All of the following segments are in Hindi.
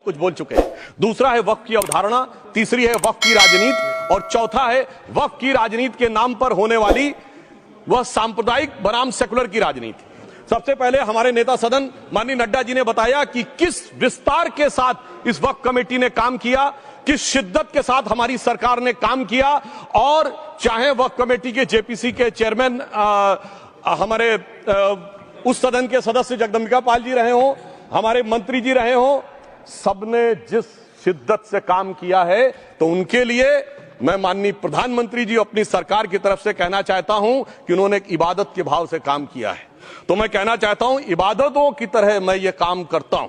कुछ बोल चुके हैं। दूसरा है वक्फ की अवधारणा, तीसरी है वक्फ की राजनीति और चौथा है वक्फ की राजनीति के नाम पर होने वाली वह सांप्रदायिक बनाम सेकुलर की राजनीति। सबसे पहले हमारे नेता सदन माननीय नड्डा जी ने बताया कि किस विस्तार के साथ इस वक्फ कमेटी ने काम किया, किस शिद्दत के साथ हमारी सरकार ने काम किया। और चाहे वक्फ कमेटी के जेपीसी के चेयरमैन हमारे उस सदन के सदस्य जगदम्बिका पाल जी रहे हों, हमारे मंत्री जी रहे हों, सबने जिस शिद्दत से काम किया है, तो उनके लिए मैं माननीय प्रधानमंत्री जी अपनी सरकार की तरफ से कहना चाहता हूं कि उन्होंने एक इबादत के भाव से काम किया है। तो मैं कहना चाहता हूं इबादतों की तरह मैं ये काम करता हूं,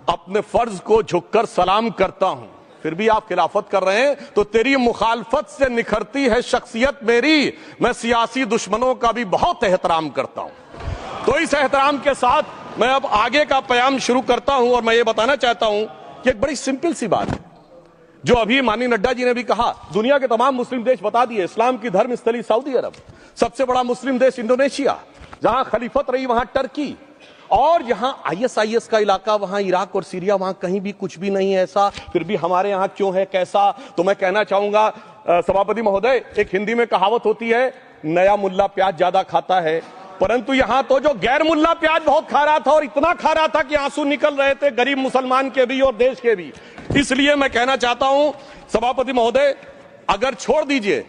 अपने फर्ज को झुककर सलाम करता हूं, फिर भी आप खिलाफत कर रहे हैं तो तेरी मुखालफत से निखरती है शख्सियत मेरी। मैं सियासी दुश्मनों का भी बहुत एहतराम करता हूं। तो इस एहतराम के साथ मैं अब आगे का बयान शुरू करता हूं और मैं ये बताना चाहता हूं कि एक बड़ी सिंपल सी बात है जो अभी माननीय नड्डा जी ने भी कहा। दुनिया के तमाम मुस्लिम देश बता दिए, इस्लाम की धर्म स्थली सऊदी अरब, सबसे बड़ा मुस्लिम देश इंडोनेशिया, जहां खलीफत रही वहां टर्की, और जहां आईएसआईएस का इलाका वहां इराक और सीरिया, वहां कहीं भी कुछ भी नहीं है ऐसा, फिर भी हमारे यहां क्यों है कैसा। तो मैं कहना चाहूंगा सभापति महोदय, एक हिंदी में कहावत होती है, नया मुल्ला प्याज ज्यादा खाता है, परंतु यहां तो जो गैर मुल्ला प्याज बहुत खा रहा था और इतना खा रहा था कि आंसू निकल रहे थे गरीब मुसलमान के भी और देश के भी। इसलिए मैं कहना चाहता हूं सभापति महोदय, अगर छोड़ दीजिए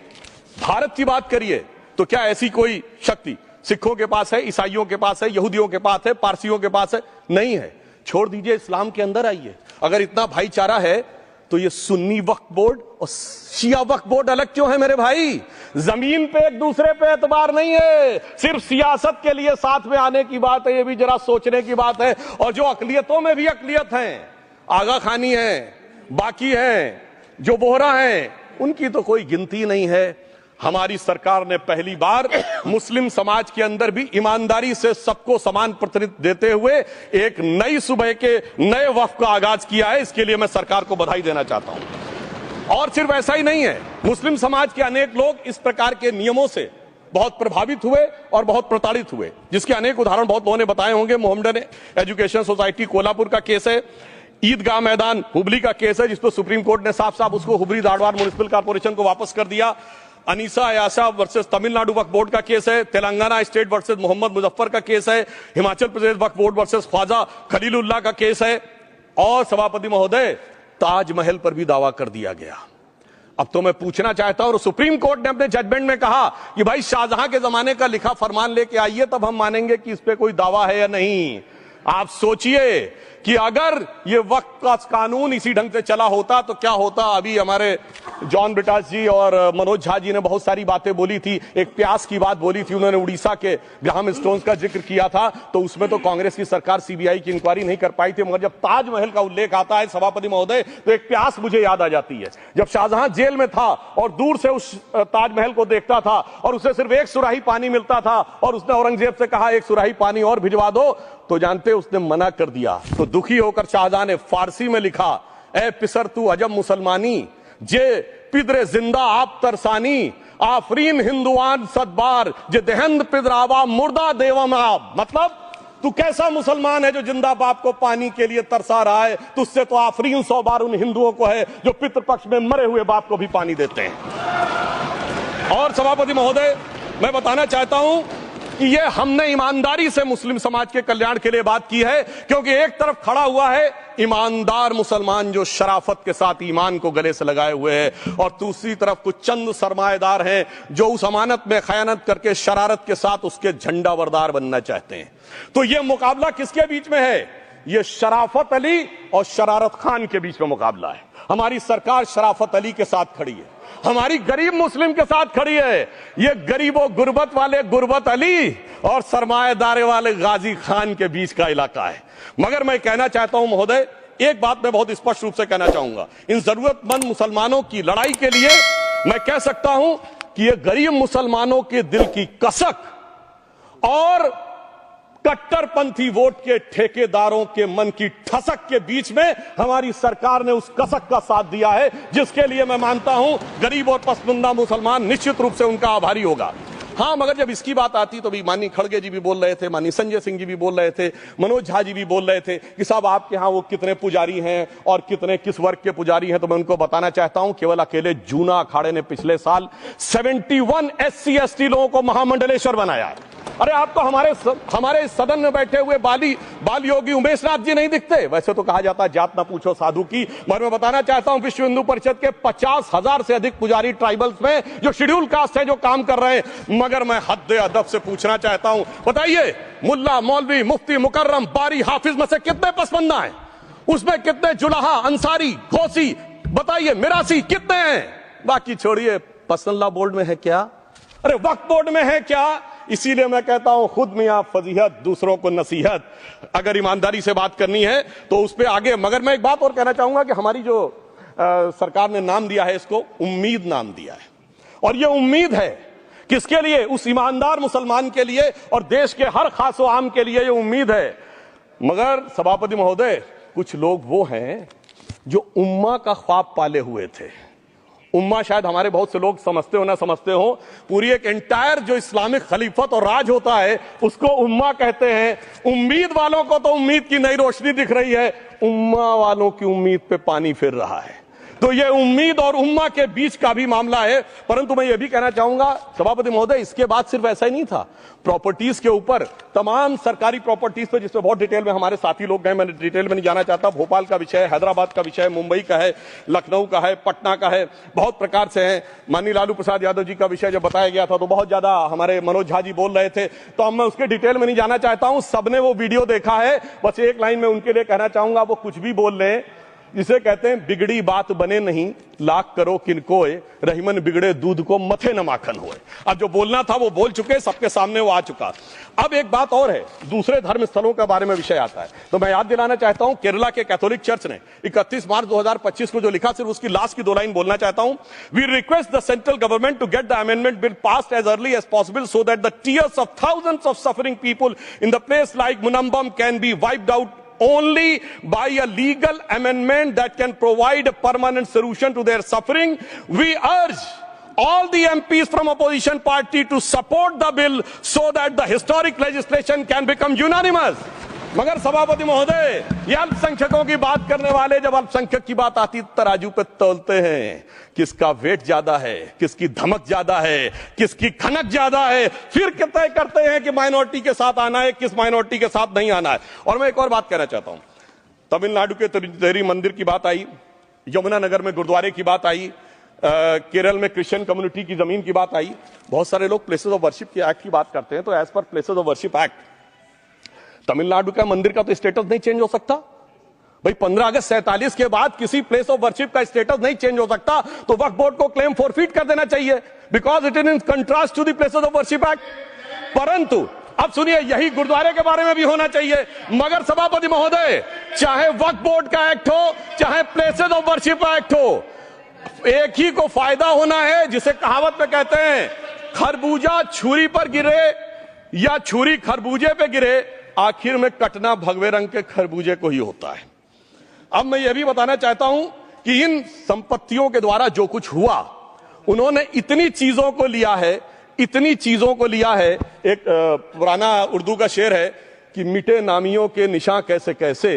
भारत की बात करिए, तो क्या ऐसी कोई शक्ति सिखों के पास है, ईसाइयों के पास है, यहूदियों के पास है, पारसियों के पास है? नहीं है। छोड़ दीजिए, इस्लाम के अंदर आइए। अगर इतना भाईचारा है तो ये सुन्नी वक्फ बोर्ड और शिया वक्फ बोर्ड अलग क्यों है मेरे भाई? जमीन पे एक दूसरे पे एतबार नहीं है, सिर्फ सियासत के लिए साथ में आने की बात है। ये भी जरा सोचने की बात है। और जो अकलियतों में भी अकलियत है, आगा खानी है, बाकी है, जो बोहरा है, उनकी तो कोई गिनती नहीं है। हमारी सरकार ने पहली बार मुस्लिम समाज के अंदर भी ईमानदारी से सबको समान प्रतिनिधित्व देते हुए एक नई सुबह के नए वक्फ का आगाज किया है। इसके लिए मैं सरकार को बधाई देना चाहता हूं। और सिर्फ ऐसा ही नहीं है, मुस्लिम समाज के अनेक लोग इस प्रकार के नियमों से बहुत प्रभावित हुए और बहुत प्रताड़ित हुए, जिसके अनेक उदाहरण बहुत लोगों ने बताए होंगे। मोहम्मडन एजुकेशन सोसाइटी कोल्हापुर का केस है, ईदगाह मैदान हुबली का केस है, जिसको सुप्रीम कोर्ट ने साफ साफ उसको हुबली धारवाड़ म्युनिसिपल कॉर्पोरेशन को वापस कर दिया। अनीसा अयाशा वर्सेस तमिलनाडु वक्फ बोर्ड का केस है, तेलंगाना स्टेट वर्सेस मोहम्मद मुजफ्फर का केस है, हिमाचल प्रदेश वक्फ बोर्ड वर्सेस ख्वाजा खलीलुल्लाह का केस है, और सभापति महोदय ताजमहल पर भी दावा कर दिया गया। अब तो मैं पूछना चाहता हूं, और सुप्रीम कोर्ट ने अपने जजमेंट में कहा कि भाई शाहजहां के जमाने का लिखा फरमान लेके आइए, तब हम मानेंगे कि इस पे कोई दावा है या नहीं। आप सोचिए कि अगर ये वक्त का कानून इसी ढंग से चला होता तो क्या होता। अभी हमारे जॉन ब्रिटास जी और मनोज झा जी ने बहुत सारी बातें बोली थी। एक प्यास की बात बोली थी, उन्होंने उड़ीसा के ग्राहम स्टोन्स का जिक्र किया था, तो उसमें तो कांग्रेस की सरकार सीबीआई की इंक्वायरी नहीं कर पाई थी। मगर जब ताजमहल का उल्लेख आता है सभापति महोदय, तो एक प्यास मुझे याद आ जाती है। जब शाहजहां जेल में था और दूर से उस ताजमहल को देखता था और उसे सिर्फ एक सुराही पानी मिलता था, और उसने औरंगजेब से कहा एक सुराही पानी और भिजवा दो, तो जानते उसने मना कर दिया। तो दुखी होकर शाहजहां ने फारसी में लिखा, ए पिसर तू अजम मुसलमानी, जे पिदरे जिंदा आप तरसानी, आफरीन हिंदुआन सदबार, जे देहंद पिदरावा मुर्दा देवम आप। मतलब तू कैसा मुसलमान है जो जिंदा बाप को पानी के लिए तरसा रहा है? तुझसे तो आफरीन 100 बार उन हिंदुओं को है जो पितृपक्ष में मरे हुए बाप को भी पानी देते हैं। और सभापति महोदय, मैं बताना चाहता हूं कि ये हमने ईमानदारी से मुस्लिम समाज के कल्याण के लिए बात की है, क्योंकि एक तरफ खड़ा हुआ है ईमानदार मुसलमान जो शराफत के साथ ईमान को गले से लगाए हुए हैं, और दूसरी तरफ कुछ चंद सरमाएदार हैं जो उस अमानत में खयानत करके शरारत के साथ उसके झंडा बरदार बनना चाहते हैं। तो ये मुकाबला किसके बीच में है? ये शराफत अली और शरारत खान के बीच में मुकाबला है। हमारी सरकार शराफत अली के साथ खड़ी है, हमारी गरीब मुस्लिम के साथ खड़ी है। ये गरीबों गुर्बत वाले गुर्बत अली और सरमाएदार वाले गाजी खान के बीच का इलाका है। मगर मैं कहना चाहता हूं महोदय, एक बात मैं बहुत स्पष्ट रूप से कहना चाहूंगा, इन जरूरतमंद मुसलमानों की लड़ाई के लिए मैं कह सकता हूं कि ये गरीब मुसलमानों के दिल की कसक और कट्टरपंथी वोट के ठेकेदारों के मन की ठसक के बीच में हमारी सरकार ने उस कसक का साथ दिया है, जिसके लिए मैं मानता हूं गरीब और पसमानदा मुसलमान निश्चित रूप से उनका आभारी होगा। हाँ, मगर जब इसकी बात आती तो भी माननीय खड़गे जी भी बोल रहे थे, माननीय संजय सिंह जी भी बोल रहे थे, मनोज झा जी भी बोल रहे थे कि साहब आपके यहाँ वो कितने पुजारी हैं और कितने किस वर्ग के पुजारी हैं। तो मैं उनको बताना चाहता हूं, केवल अकेले जूना अखाड़े ने पिछले साल 71 SC ST लोगों को महामंडलेश्वर बनाया। अरे आपको हमारे सदन में बैठे हुए बाल योगी उमेश नाथ जी नहीं दिखते? वैसे तो कहा जाता है जात ना पूछो साधु की, मगर मैं बताना चाहता हूं विश्व हिंदू परिषद के 50,000 से अधिक पुजारी ट्राइबल्स में जो शेड्यूल कास्ट है जो काम कर रहे हैं। मगर मैं हद अदब से पूछना चाहता हूं, बताइए मुल्ला, मौलवी, मुफ्ती, मुकर्रम, बारी, हाफिज में से कितने पसमंदा हैं? उसमें कितने जुलाहा, अंसारी, गौसी, बताइए मिरासी कितने हैं? बाकी छोड़िए, पसंदला बोर्ड में है क्या? अरे वक्फ बोर्ड में है क्या? इसीलिए मैं कहता हूं खुद मियां फजीहत, दूसरों को नसीहत। अगर ईमानदारी से बात करनी है तो उस पर आगे। मगर मैं एक बात और कहना चाहूंगा कि हमारी जो सरकार ने नाम दिया है, इसको उम्मीद नाम दिया है। और यह उम्मीद है किसके लिए? उस ईमानदार मुसलमान के लिए और देश के हर खास व आम के लिए यह उम्मीद है। मगर सभापति महोदय, कुछ लोग वो हैं जो उम्मा का ख्वाब पाले हुए थे। उम्मा शायद हमारे बहुत से लोग समझते हो ना समझते हो, पूरी एक एंटायर जो इस्लामिक खलीफत और राज होता है उसको उम्मा कहते हैं। उम्मीद वालों को तो उम्मीद की नई रोशनी दिख रही है, उम्मा वालों की उम्मीद पे पानी फिर रहा है। तो ये उम्मीद और उम्मा के बीच का भी मामला है। परंतु मैं ये भी कहना चाहूंगा सभापति महोदय, इसके बाद सिर्फ ऐसा ही नहीं था। प्रॉपर्टीज के ऊपर, तमाम सरकारी प्रॉपर्टीज पे, जिसमें बहुत डिटेल में हमारे साथी लोग गए, मैं डिटेल में नहीं जाना चाहता। भोपाल का विषय, हैदराबाद का विषय, मुंबई का है, लखनऊ का है, पटना का है, बहुत प्रकार से है। माननीय लालू प्रसाद यादव जी का विषय जब बताया गया था तो बहुत ज्यादा हमारे मनोज झा जी बोल रहे थे, तो अब मैं उसके डिटेल में नहीं जाना चाहता हूं। सबने वो वीडियो देखा है। बस एक लाइन में उनके लिए कहना चाहूंगा, वो कुछ भी बोल रहे हैं, जिसे कहते हैं बिगड़ी बात बने नहीं, लाख करो किनकोए, रहीमन बिगड़े दूध को मथे न माखन होए। अब जो बोलना था वो बोल चुके, सबके सामने वो आ चुका। अब एक बात और है, दूसरे धर्म स्थलों के बारे में विषय आता है, तो मैं याद दिलाना चाहता हूं, केरला के कैथोलिक चर्च ने 31 मार्च 2025 को जो लिखा, सिर्फ उसकी लास्ट की 2 लाइन बोलना चाहता हूं। We request the central government to get the amendment bill passed as early as possible so that the tears of thousands of suffering people in the place like Munambam can be wiped out only by a legal amendment that can provide a permanent solution to their suffering. We urge all the MPs from opposition party to support the bill so that the historic legislation can become unanimous. मगर सभापति महोदय, ये अल्पसंख्यकों की बात करने वाले जब अल्पसंख्यक की बात आती तराजू पे तोलते हैं, किसका वेट ज्यादा है, किसकी धमक ज्यादा है, किसकी खनक ज्यादा है, फिर तय करते हैं कि माइनॉरिटी के साथ आना है, किस माइनॉरिटी के साथ नहीं आना है। और मैं एक और बात कहना चाहता हूं, तमिलनाडु के तिरुचेरी मंदिर की बात आई, यमुनानगर में गुरुद्वारे की बात आई, केरल में क्रिश्चियन कम्युनिटी की जमीन की बात आई। बहुत सारे लोग प्लेसेस ऑफ वर्शिप के एक्ट की बात करते हैं, तो as per places of worship act Tamil Nadu का मंदिर का तो स्टेटस नहीं चेंज हो सकता भाई। 15 अगस्त 47 के बाद किसी प्लेस ऑफ वर्शिप का स्टेटस नहीं चेंज हो सकता, तो वक्फ बोर्ड को क्लेम फॉरफिट कर देना चाहिए, because it is in contrast to the places of worship act. परंतु अब सुनिए, यही गुरुद्वारे के बारे में भी होना चाहिए। मगर सभापति महोदय, चाहे वक्फ बोर्ड का एक्ट हो, चाहे प्लेसेस ऑफ वर्शिप एक्ट हो, एक ही को फायदा होना है, जिसे कहावत में कहते हैं खरबूजा छुरी पर गिरे या छुरी खरबूजे पे गिरे, आखिर में कटना भगवे रंग के खरबूजे को ही होता है। अब मैं यह भी बताना चाहता हूं कि इन संपत्तियों के द्वारा जो कुछ हुआ, उन्होंने इतनी चीजों को लिया है, इतनी चीजों को लिया है। एक पुराना उर्दू का शेर है कि मिटे नामियों के निशान कैसे कैसे,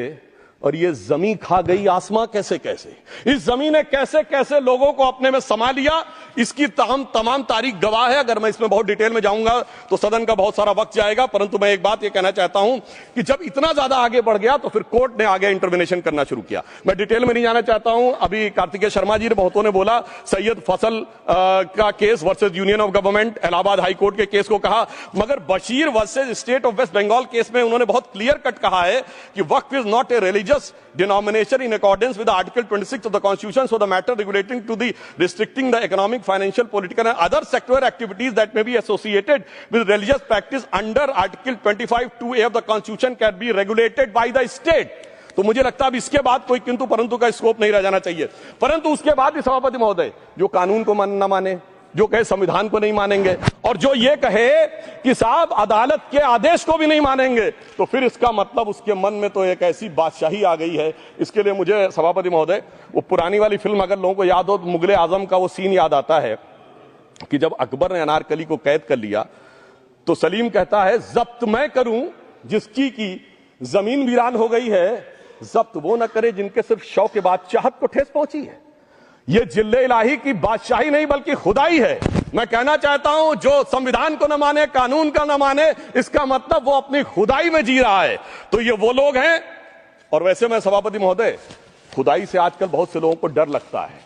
और ये जमीन खा गई आसमां कैसे कैसे। इस जमीन ने कैसे कैसे लोगों को अपने में समा लिया, इसकी तमाम तारीख गवाह है। अगर मैं इसमें बहुत डिटेल में जाऊंगा तो सदन का बहुत सारा वक्त जाएगा, परंतु मैं एक बात ये कहना चाहता हूं कि जब इतना ज्यादा आगे बढ़ गया तो फिर कोर्ट ने आगे इंटरवेंशन करना शुरू किया। मैं डिटेल में नहीं जाना चाहता हूं। अभी कार्तिकेय शर्मा जी ने बहुतों ने बोला सैयद फसल का case versus union of government, Allahabad high court के केस को कहा, मगर Bashir versus state of west Bengal case में उन्होंने बहुत क्लियर कट कहा है कि waqf is not a religious denomination in accordance with the Article 26 of the Constitution, so the matter relating to the restricting the economic, financial, political and other sectoral activities that may be associated with religious practice under Article 25(2)(a) of the Constitution can be regulated by the state. तो मुझे लगता है अब इसके बाद कोई किंतु परंतु का स्कोप नहीं रह जाना चाहिए। परंतु उसके बाद भी सभापति महोदय, जो कानून को न माने, जो कहे संविधान को नहीं मानेंगे, और जो ये कहे कि साहब अदालत के आदेश को भी नहीं मानेंगे, तो फिर इसका मतलब उसके मन में तो एक ऐसी बादशाही आ गई है। इसके लिए मुझे सभापति महोदय, वो पुरानी वाली फिल्म अगर लोगों को याद हो तो मुगले आजम का वो सीन याद आता है कि जब अकबर ने अनारकली को कैद कर लिया तो सलीम कहता है, जब्त मैं करूं जिसकी की जमीन वीरान हो गई है, जब्त वो न करे जिनके सिर्फ शौक के बाद चाहत को ठेस पहुंची है। ये जिल्ले इलाही की बादशाही नहीं बल्कि खुदाई है। मैं कहना चाहता हूं, जो संविधान को न माने, कानून का न माने, इसका मतलब वो अपनी खुदाई में जी रहा है। तो ये वो लोग हैं। और वैसे मैं सभापति महोदय, खुदाई से आजकल बहुत से लोगों को डर लगता है,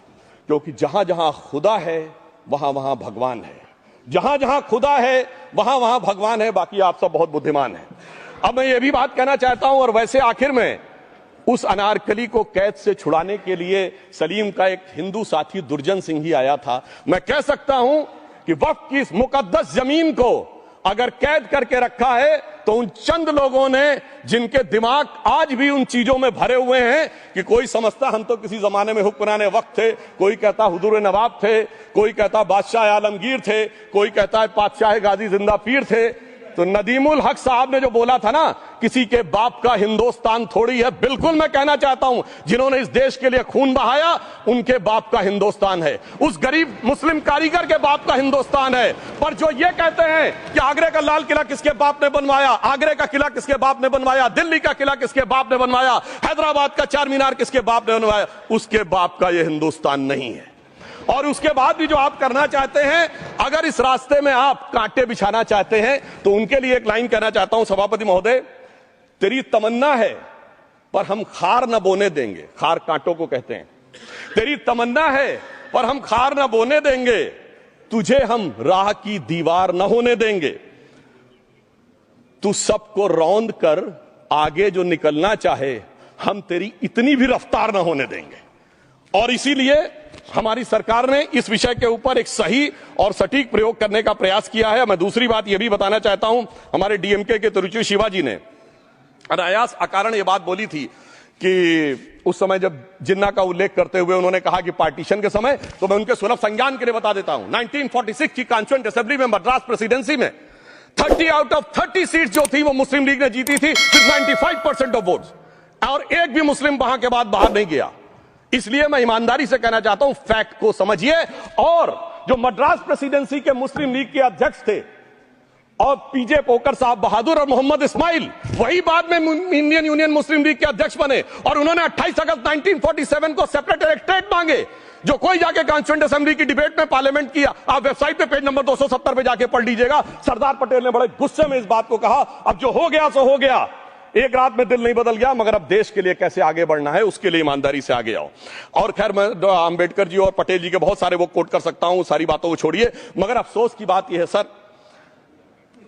क्योंकि जहां जहां खुदा है वहां वहां भगवान है, जहां जहां खुदा है वहां वहां भगवान है। बाकी आप सब बहुत बुद्धिमान हैं। अब मैं ये भी बात कहना चाहता हूं, और वैसे आखिर में उस अनारकली को कैद से छुड़ाने के लिए सलीम का एक हिंदू साथी दुर्जन सिंह ही आया था। मैं कह सकता हूं कि वक्फ की इस मुकद्दस जमीन को अगर कैद करके रखा है तो उन चंद लोगों ने, जिनके दिमाग आज भी उन चीजों में भरे हुए हैं कि कोई समझता हम तो किसी जमाने में हुक्मरान वक्त थे, कोई कहता हुजूर नवाब थे, कोई कहता बादशाह आलमगीर थे, कोई कहता है बादशाह गाजी जिंदा पीर थे। तो नदीमुल हक साहब ने जो बोला था ना, किसी के बाप का हिंदुस्तान थोड़ी है, बिल्कुल मैं कहना चाहता हूं, जिन्होंने इस देश के लिए खून बहाया उनके बाप का हिंदुस्तान है, उस गरीब मुस्लिम कारीगर के बाप का हिंदुस्तान है। पर जो ये कहते हैं कि आगरे का लाल किला किसके बाप ने बनवाया, आगरे का किला किसके बाप ने बनवाया, दिल्ली का किला किसके बाप ने बनवाया, हैदराबाद का चार मीनार किसके बाप ने बनवाया, उसके बाप का यह हिंदुस्तान नहीं है। और उसके बाद भी जो आप करना चाहते हैं, अगर इस रास्ते में आप कांटे बिछाना चाहते हैं, तो उनके लिए एक लाइन कहना चाहता हूं सभापति महोदय, तेरी तमन्ना है पर हम खार न बोने देंगे, खार कांटों को कहते हैं, तेरी तमन्ना है पर हम खार न बोने देंगे, तुझे हम राह की दीवार न होने देंगे, तू सबको रौंद कर आगे जो निकलना चाहे हम तेरी इतनी भी रफ्तार न होने देंगे। और इसीलिए हमारी सरकार ने इस विषय के ऊपर एक सही और सटीक प्रयोग करने का प्रयास किया है। मैं दूसरी बात यह भी बताना चाहता हूं, हमारे डीएमके के तिरुचि शिवाजी ने अनायास अकारण यह बात बोली थी कि उस समय जब जिन्ना का उल्लेख करते हुए उन्होंने कहा कि पार्टीशन के समय, तो मैं उनके सुलभ संज्ञान के लिए बता देता हूं, 1946 की कॉन्स्टिट्यूएंट असेंबली में मद्रास प्रेसिडेंसी में 30 आउट ऑफ 30 सीट जो थी वो मुस्लिम लीग ने जीती थी, 95% ऑफ वोट्स, और एक भी मुस्लिम वहां के बाद बाहर नहीं गया। इसलिए मैं ईमानदारी से कहना चाहता हूं, फैक्ट को समझिए। और जो मद्रास प्रेसिडेंसी के मुस्लिम लीग के अध्यक्ष थे और पीजे पोकर साहब बहादुर और मोहम्मद इस्माइल, वही बाद में इंडियन यूनियन मुस्लिम लीग के अध्यक्ष बने, और उन्होंने 28 अगस्त 1947 को सेपरेट इलेक्टोरेट मांगे, जो कोई जाके कॉन्स्टिट्यूएंट असेंबली की डिबेट में पार्लियामेंट किया। आप वेबसाइट पे पेज नंबर 270 पे जाके पढ़ लीजिएगा। सरदार पटेल ने बड़े गुस्से में इस बात को कहा, अब जो हो गया सो हो गया, एक रात में दिल नहीं बदल गया, मगर अब देश के लिए कैसे आगे बढ़ना है उसके लिए ईमानदारी से आगे आओ। और खैर मैं अंबेडकर जी और पटेल जी के बहुत सारे वो कोट कर सकता हूं, सारी बातों को छोड़िए, मगर अफसोस की बात यह है सर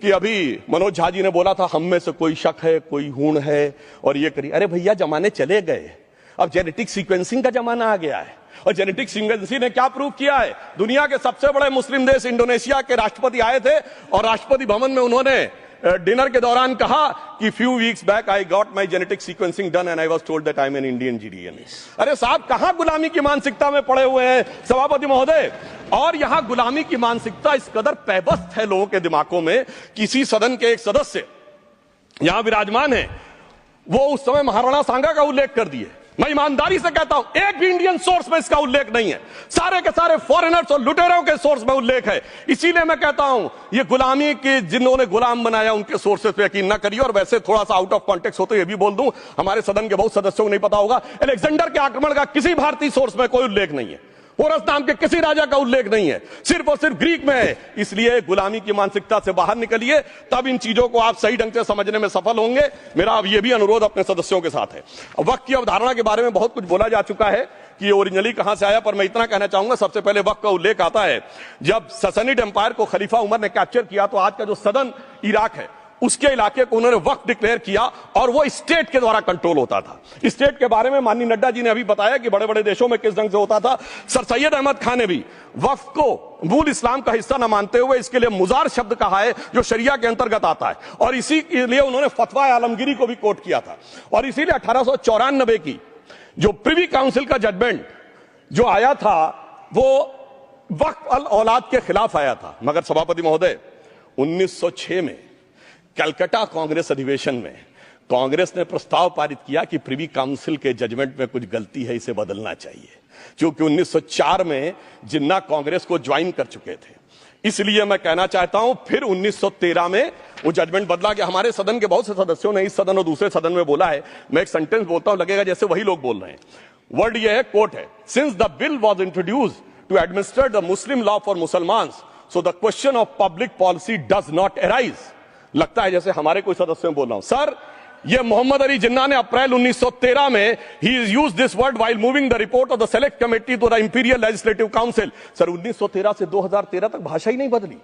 कि अभी मनोज झा जी ने बोला था हम में से कोई शक है, कोई हूण है और ये करिए। अरे भैया, जमाने चले गए, अब जेनेटिक सीक्वेंसिंग का जमाना आ गया है। और जेनेटिक सीक्वेंसिंग ने क्या प्रूव किया है, दुनिया के सबसे बड़े मुस्लिम देश इंडोनेशिया के राष्ट्रपति आए थे और राष्ट्रपति भवन में उन्होंने डिनर के दौरान कहा कि few weeks back I got my genetic sequencing done and I was told that I am an Indian GDN. अरे साहब, कहां गुलामी की मानसिकता में पड़े हुए हैं सभापति महोदय। और यहां गुलामी की मानसिकता इस कदर पैबस्त है लोगों के दिमागों में। किसी सदन के एक सदस्य यहां विराजमान है, वो उस समय महाराणा सांगा का उल्लेख कर दिए। मैं ईमानदारी से कहता हूं, एक भी इंडियन सोर्स में इसका उल्लेख नहीं है, सारे के सारे फॉरेनर्स और लुटेरों के सोर्स में उल्लेख है। इसीलिए मैं कहता हूं, ये गुलामी के जिन्होंने गुलाम बनाया उनके सोर्सेस पे यकीन ना करिए। और वैसे थोड़ा सा आउट ऑफ कॉन्टेक्स्ट हो तो ये भी बोल दूं, हमारे सदन के बहुत सदस्यों को नहीं पता होगा, अलेक्जेंडर के आक्रमण का किसी भारतीय सोर्स में कोई उल्लेख नहीं है, पोरस नाम के किसी राजा का उल्लेख नहीं है, सिर्फ और सिर्फ ग्रीक में है। इसलिए गुलामी की मानसिकता से बाहर निकलिए, तब इन चीजों को आप सही ढंग से समझने में सफल होंगे। मेरा अब यह भी अनुरोध अपने सदस्यों के साथ है। वक्त की अवधारणा के बारे में बहुत कुछ बोला जा चुका है कि ये ओरिजिनली कहां से आया, पर मैं इतना कहना चाहूंगा, सबसे पहले वक्त का उल्लेख आता है जब ससनिड एम्पायर को खलीफा उमर ने कैप्चर किया, तो आज का जो सदर्न इराक है उसके इलाके को उन्होंने वक्फ डिक्लेयर किया और वो स्टेट के द्वारा कंट्रोल होता था। स्टेट के बारे में माननीय नड्डा जी ने अभी बताया कि बड़े बड़े देशों में किस ढंग से होता था। सर सैयद अहमद खान ने भी वक्फ को मूल इस्लाम का हिस्सा न मानते हुए इसके लिए मुजार शब्द कहा है, जो शरिया के अंतर्गत आता है, और इसी के लिए उन्होंने फतवा आलमगीरी को भी कोट किया था। और इसीलिए 1894 की जो प्रिवी काउंसिल का जजमेंट जो आया था वो वक्फ अल औलाद के खिलाफ आया था। मगर सभापति महोदय, 1906 में कलकत्ता कांग्रेस अधिवेशन में कांग्रेस ने प्रस्ताव पारित किया कि प्रिवी काउंसिल के जजमेंट में कुछ गलती है, इसे बदलना चाहिए, क्योंकि 1904 में जिन्ना कांग्रेस को ज्वाइन कर चुके थे। इसलिए मैं कहना चाहता हूं फिर 1913 में वो जजमेंट बदला कि हमारे सदन के बहुत से सदस्यों ने इस सदन और दूसरे सदन में बोला है, मैं एक सेंटेंस बोलता हूं लगेगा जैसे वही लोग बोल रहे हैं। वर्ड ये है, कोट है, since the bill was introduced to administer the Muslim law for Mussalmans so the question of public policy does not arise. लगता है जैसे हमारे कोई सदस्य बोल रहा हूं। सर, ये मोहम्मद अली जिन्ना ने अप्रैल 1913 में ही is use this word while moving the report of the select committee to the imperial legislative council. Sir, 1913 से 2013 तक भाषा ही नहीं बदली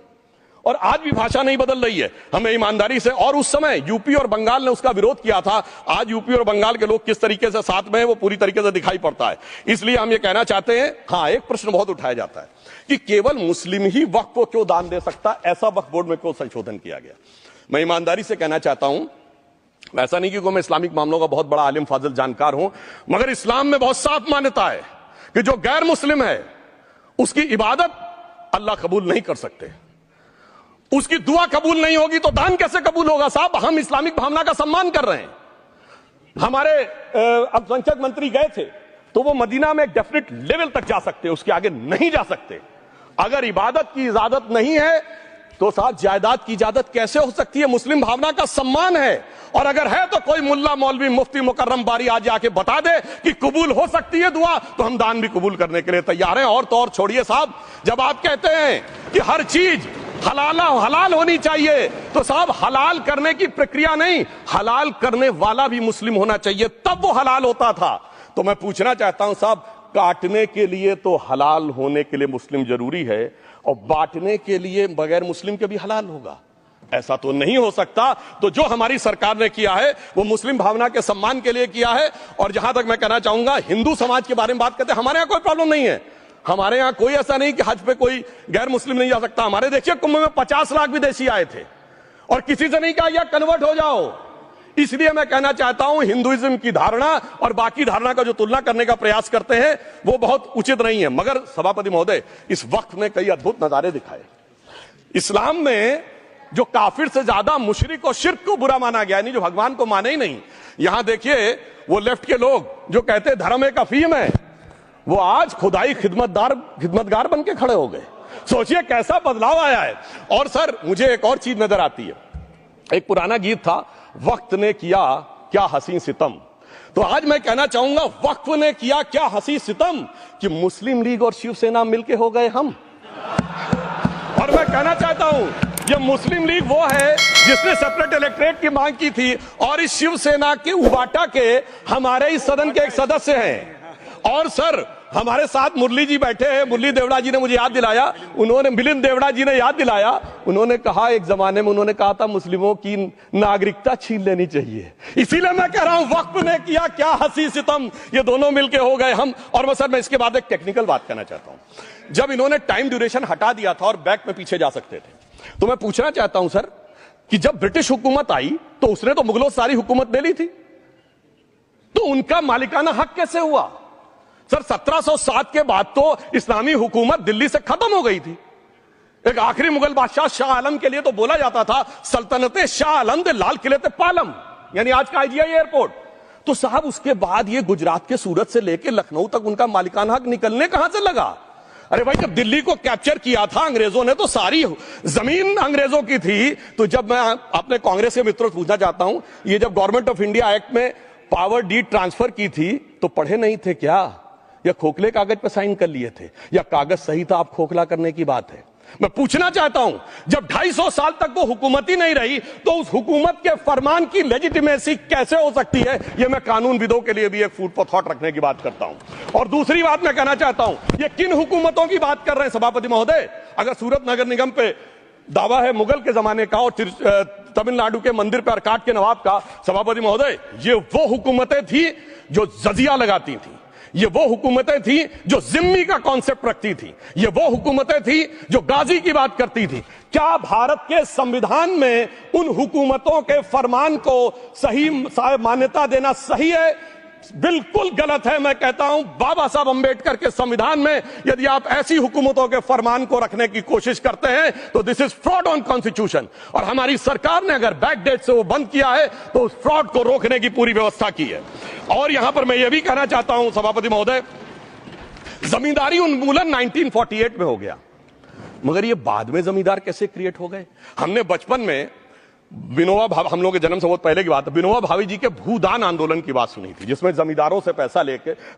और आज भी भाषा नहीं बदल रही है। हमें ईमानदारी से, और उस समय यूपी और बंगाल ने उसका विरोध किया था, आज यूपी और बंगाल के लोग किस तरीके से साथ में है वो पूरी तरीके से दिखाई पड़ता है। इसलिए हम ये कहना चाहते हैं, हाँ, एक प्रश्न बहुत उठाया जाता है कि केवल मुस्लिम ही वक्फ को क्यों दान दे सकता, ऐसा वक्फ बोर्ड में क्यों संशोधन किया गया। मैं ईमानदारी से कहना चाहता हूं, ऐसा नहीं कि मैं इस्लामिक मामलों का बहुत बड़ा आलिम फाजिल जानकार हूं, मगर इस्लाम में बहुत साफ मान्यता है कि जो गैर मुस्लिम है उसकी इबादत अल्लाह कबूल नहीं कर सकते, उसकी दुआ कबूल नहीं होगी तो दान कैसे कबूल होगा। साहब, हम इस्लामिक भावना का सम्मान कर रहे हैं। हमारे अल्पसंख्यक मंत्री गए थे तो वो मदीना में एक डेफिनेट लेवल तक जा सकते, उसके आगे नहीं जा सकते। अगर इबादत की इजाजत नहीं है तो साहब जायदाद की इजाजत कैसे हो सकती है। मुस्लिम भावना का सम्मान है, और अगर है तो कोई मुल्ला मौलवी मुफ्ती मुकर्रम बारी आज आके बता दे कि कबूल हो सकती है दुआ, तो हम दान भी कबूल करने के लिए तैयार हैं। और तो और छोड़िए साहब, जब आप कहते हैं कि हर चीज हलाल होनी चाहिए, तो साहब हलाल करने की प्रक्रिया नहीं, हलाल करने वाला भी मुस्लिम होना चाहिए, तब वो हलाल होता था। तो मैं पूछना चाहता हूं साहब, काटने के लिए तो हलाल होने के लिए मुस्लिम जरूरी है और बांटने के लिए बगैर मुस्लिम के भी हलाल होगा, ऐसा तो नहीं हो सकता। तो जो हमारी सरकार ने किया है वो मुस्लिम भावना के सम्मान के लिए किया है। और जहां तक मैं कहना चाहूंगा, हिंदू समाज के बारे में बात करते हैं, हमारे यहां कोई प्रॉब्लम नहीं है। हमारे यहां कोई ऐसा नहीं कि हज पे कोई गैर मुस्लिम नहीं जा सकता। हमारे देखिए कुंभ में 50 लाख विदेशी आए थे और किसी से नहीं कहा या कन्वर्ट हो जाओ। इसलिए मैं कहना चाहता हूं, हिंदुइज्म की धारणा और बाकी धारणा का जो तुलना करने का प्रयास करते हैं वो बहुत उचित नहीं है। मगर सभापति महोदय, इस वक्त ने कई अद्भुत नजारे दिखाए। इस्लाम में जो काफिर से ज्यादा मुशरिक और शिर्क को बुरा माना गया, नहीं जो भगवान को माने ही नहीं। यहां देखिए वो लेफ्ट के लोग जो कहते धर्म एक अफीम है, वो आज खुदाई खिदमतगार बन के खड़े हो गए। सोचिए कैसा बदलाव आया है। और सर, मुझे एक और चीज नजर आती है, एक पुराना गीत था, वक्त ने किया क्या हसी सितम। तो आज मैं कहना चाहूंगा, वक्त ने किया क्या हसी सितम कि मुस्लिम लीग और शिवसेना मिलके हो गए हम। और मैं कहना चाहता हूं, ये मुस्लिम लीग वो है जिसने सेपरेट इलेक्टोरेट की मांग की थी, और इस शिवसेना के उबाटा के हमारे इस सदन के एक सदस्य हैं। और सर, हमारे साथ मुरली जी बैठे हैं, मुरली देवड़ा जी ने मुझे याद दिलाया, उन्होंने, मिलिंद देवड़ा जी ने याद दिलाया, उन्होंने कहा एक जमाने में उन्होंने कहा था मुस्लिमों की नागरिकता छीन लेनी चाहिए। इसीलिए मैं कह रहा हूं, वक्त ने किया क्या हसी सितम, ये दोनों मिलके हो गए हम। और सर, मैं इसके बाद एक टेक्निकल बात करना चाहता हूं। जब इन्होंने टाइम ड्यूरेशन हटा दिया था और बैक में पीछे जा सकते थे, तो मैं पूछना चाहता हूं सर कि जब ब्रिटिश हुकूमत आई तो उसने तो मुगलों सारी हुकूमत ले ली थी, तो उनका मालिकाना हक कैसे हुआ। सर, 1707 के बाद तो इस्लामी हुकूमत दिल्ली से खत्म हो गई थी। एक आखिरी मुगल बादशाह शाह आलम के लिए तो बोला जाता था सल्तनते शाह आलम दे लाल किले ते पालम, यानी आज का IGI एयरपोर्ट। तो साहब उसके बाद ये गुजरात के सूरत से लेकर लखनऊ तक उनका मालिकाना हक निकलने कहां से लगा। अरे भाई, जब दिल्ली को कैप्चर किया था अंग्रेजों ने तो सारी जमीन अंग्रेजों की थी। तो जब मैं अपने कांग्रेस के मित्रों से पूछना चाहता हूं, ये जब गवर्नमेंट ऑफ इंडिया एक्ट में पावर डीड ट्रांसफर की थी तो पढ़े नहीं थे क्या, या खोखले कागज पर साइन कर लिए थे, या कागज सही था, आप खोखला करने की बात है। मैं पूछना चाहता हूं, जब 250 साल तक वो हुकूमत ही नहीं रही तो उस हुकूमत के फरमान की लेजिटिमेसी कैसे हो सकती है। ये मैं कानूनविदों के लिए भी एक फूड फॉर थॉट रखने की बात करता हूं। और दूसरी बात मैं कहना चाहता हूं, ये किन हुकूमतों की बात कर रहे हैं सभापति महोदय। अगर सूरत नगर निगम पे दावा है मुगल के जमाने का और तमिलनाडु के मंदिर पर अरकाट के नवाब का, सभापति महोदय, ये वो हुकूमतें थी जो जजिया लगाती थी, ये वो हुकूमतें थी जो जिम्मी का कॉन्सेप्ट रखती थी, ये वो हुकूमतें थी जो गाजी की बात करती थी। क्या भारत के संविधान में उन हुकूमतों के फरमान को सही मान्यता देना सही है? बिल्कुल गलत है। मैं कहता हूं, बाबा साहब अंबेडकर के संविधान में यदि आप ऐसी हुकूमतों के फरमान को रखने की कोशिश करते हैं तो this is fraud on constitution. और हमारी सरकार ने अगर बैक डेट से वो बंद किया है तो उस फ्रॉड को रोकने की पूरी व्यवस्था की है। और यहां पर मैं यह भी कहना चाहता हूं सभापति महोदय, जमींदारी उन्मूलन 1948 में हो गया। मगर ये बाद में जमींदार कैसे क्रिएट हो गए? हमने बचपन में विनोबा भावे, हम लोग के जन्म से बहुत पहले की बात है, विनोबा भावे जी के भूदान आंदोलन की बात सुनी थी, जिसमें जमींदारों से पैसा लेके